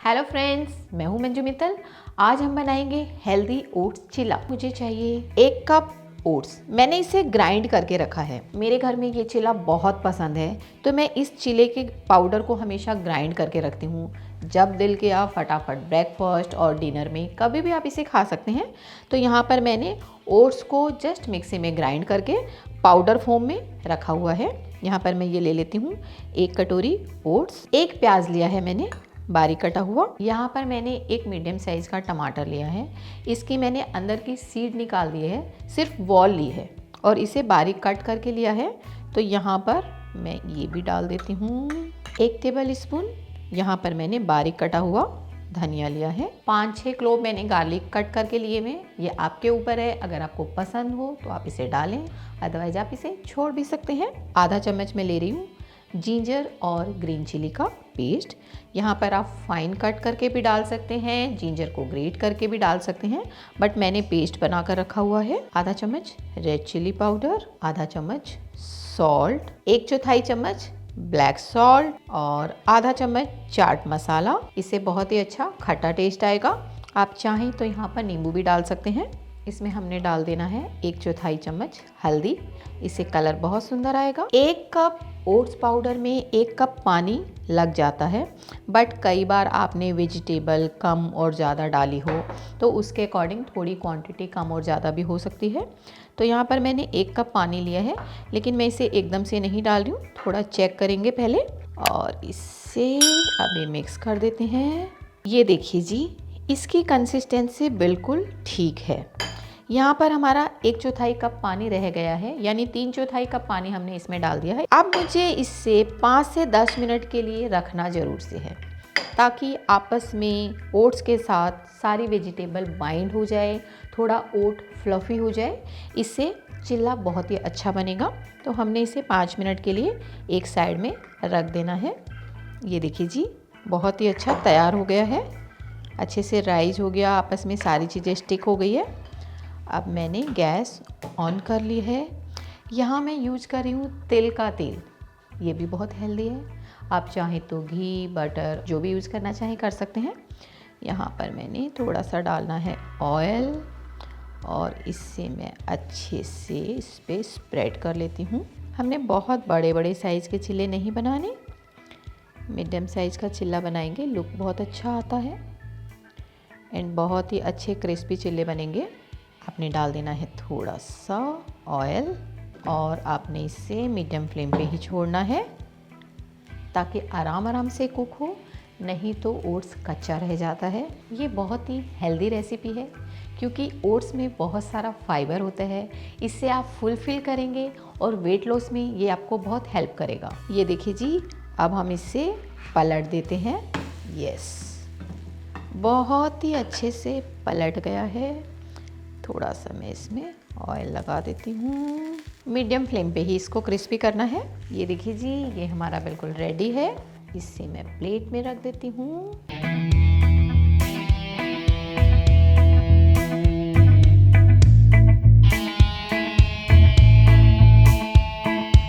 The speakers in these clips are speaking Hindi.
हेलो फ्रेंड्स, मैं हूं मंजू मित्तल। आज हम बनाएंगे हेल्दी ओट्स चिला। मुझे चाहिए 1 कप ओट्स। मैंने इसे ग्राइंड करके रखा है। मेरे घर में ये चिला बहुत पसंद है, तो मैं इस चिले के पाउडर को हमेशा ग्राइंड करके रखती हूँ। जब दिल किया फटाफट ब्रेकफास्ट और डिनर में कभी भी आप इसे खा सकते हैं। तो यहाँ पर मैंने ओट्स को जस्ट मिक्सी में ग्राइंड करके पाउडर फॉर्म में रखा हुआ है। यहाँ पर मैं ये ले लेती हूँ 1 कटोरी ओट्स। 1 प्याज लिया है मैंने बारीक कटा हुआ। यहाँ पर मैंने एक मीडियम साइज़ का टमाटर लिया है। इसकी मैंने अंदर की सीड निकाल दी है, सिर्फ वॉल ली है और इसे बारीक कट करके लिया है। तो यहाँ पर मैं ये भी डाल देती हूँ 1 टेबल स्पून। यहाँ पर मैंने बारीक कटा हुआ धनिया लिया है। 5-6 क्लोव मैंने गार्लिक कट करके लिए में। ये आपके ऊपर है, अगर आपको पसंद हो तो आप इसे डालें, अदरवाइज आप इसे छोड़ भी सकते हैं। आधा चम्मच मैं ले रही हूँ जिंजर और ग्रीन चिली का पेस्ट। यहाँ पर आप फाइन कट करके भी डाल सकते हैं, जिंजर को ग्रेट करके भी डाल सकते हैं, बट मैंने पेस्ट बनाकर रखा हुआ है। आधा चम्मच रेड चिली पाउडर, आधा चम्मच सॉल्ट, 1/4 चम्मच ब्लैक सॉल्ट और आधा चम्मच चाट मसाला। इससे बहुत ही अच्छा खट्टा टेस्ट आएगा। आप चाहें तो यहाँ पर नींबू भी डाल सकते हैं। इसमें हमने डाल देना है 1/4 चम्मच हल्दी। इससे कलर बहुत सुंदर आएगा। 1 कप ओट्स पाउडर में 1 कप पानी लग जाता है, बट कई बार आपने वेजिटेबल कम और ज़्यादा डाली हो तो उसके अकॉर्डिंग थोड़ी क्वांटिटी कम और ज़्यादा भी हो सकती है। तो यहाँ पर मैंने 1 कप पानी लिया है, लेकिन मैं इसे एकदम से नहीं डाल रही हूँ, थोड़ा चेक करेंगे पहले। और इससे अभी मिक्स कर देते हैं। ये देखिए जी, इसकी कंसिस्टेंसी बिल्कुल ठीक है। यहाँ पर हमारा 1/4 कप पानी रह गया है, यानी 3/4 कप पानी हमने इसमें डाल दिया है। अब मुझे इसे 5 से 10 मिनट के लिए रखना ज़रूर से है, ताकि आपस में ओट्स के साथ सारी वेजिटेबल बाइंड हो जाए, थोड़ा ओट फ्लफ़ी हो जाए। इससे चिल्ला बहुत ही अच्छा बनेगा। तो हमने इसे 5 मिनट के लिए एक साइड में रख देना है। ये देखिए जी, बहुत ही अच्छा तैयार हो गया है। अच्छे से राइज हो गया, आपस में सारी चीज़ें स्टिक हो गई है। अब मैंने गैस ऑन कर ली है। यहाँ मैं यूज कर रही हूँ तिल का तेल। ये भी बहुत हेल्दी है। आप चाहें तो घी, बटर, जो भी यूज़ करना चाहें कर सकते हैं। यहाँ पर मैंने थोड़ा सा डालना है ऑयल और इससे मैं अच्छे से इस पर स्प्रेड कर लेती हूँ। हमने बहुत बड़े बड़े साइज़ के चिल्ले नहीं बनाने, मीडियम साइज़ का चिल्ला बनाएंगे। लुक बहुत अच्छा आता है एंड बहुत ही अच्छे क्रिस्पी चिल्ले बनेंगे। आपने डाल देना है थोड़ा सा ऑयल और आपने इसे मीडियम फ्लेम पे ही छोड़ना है, ताकि आराम आराम से कुक हो, नहीं तो ओट्स कच्चा रह जाता है। ये बहुत ही हेल्दी रेसिपी है, क्योंकि ओट्स में बहुत सारा फाइबर होता है। इससे आप फुलफिल करेंगे और वेट लॉस में ये आपको बहुत हेल्प करेगा। ये देखिए जी, अब हम इसे पलट देते हैं। यस, बहुत ही अच्छे से पलट गया है। थोड़ा सा मैं इसमें ऑयल लगा देती हूँ। मीडियम फ्लेम पे ही इसको क्रिस्पी करना है। ये देखिए जी, ये हमारा बिल्कुल रेडी है। इसे मैं प्लेट में रख देती हूँ।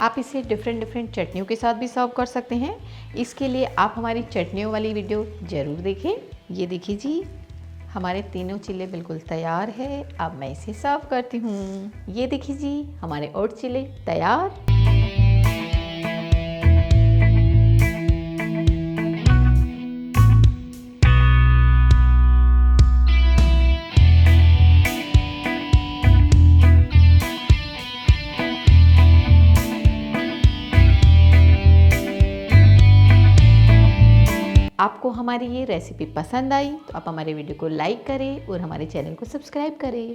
आप इसे डिफरेंट चटनियों के साथ भी सर्व कर सकते हैं। इसके लिए आप हमारी चटनियों वाली वीडियो ज़रूर देखें। ये देखिए जी, हमारे तीनों चिल्ले बिल्कुल तैयार है। अब मैं इसे सर्व करती हूँ। ये देखिए जी, हमारे ओट्स चिल्ले तैयार। आपको हमारी ये रेसिपी पसंद आई तो आप हमारे वीडियो को लाइक करें और हमारे चैनल को सब्सक्राइब करें।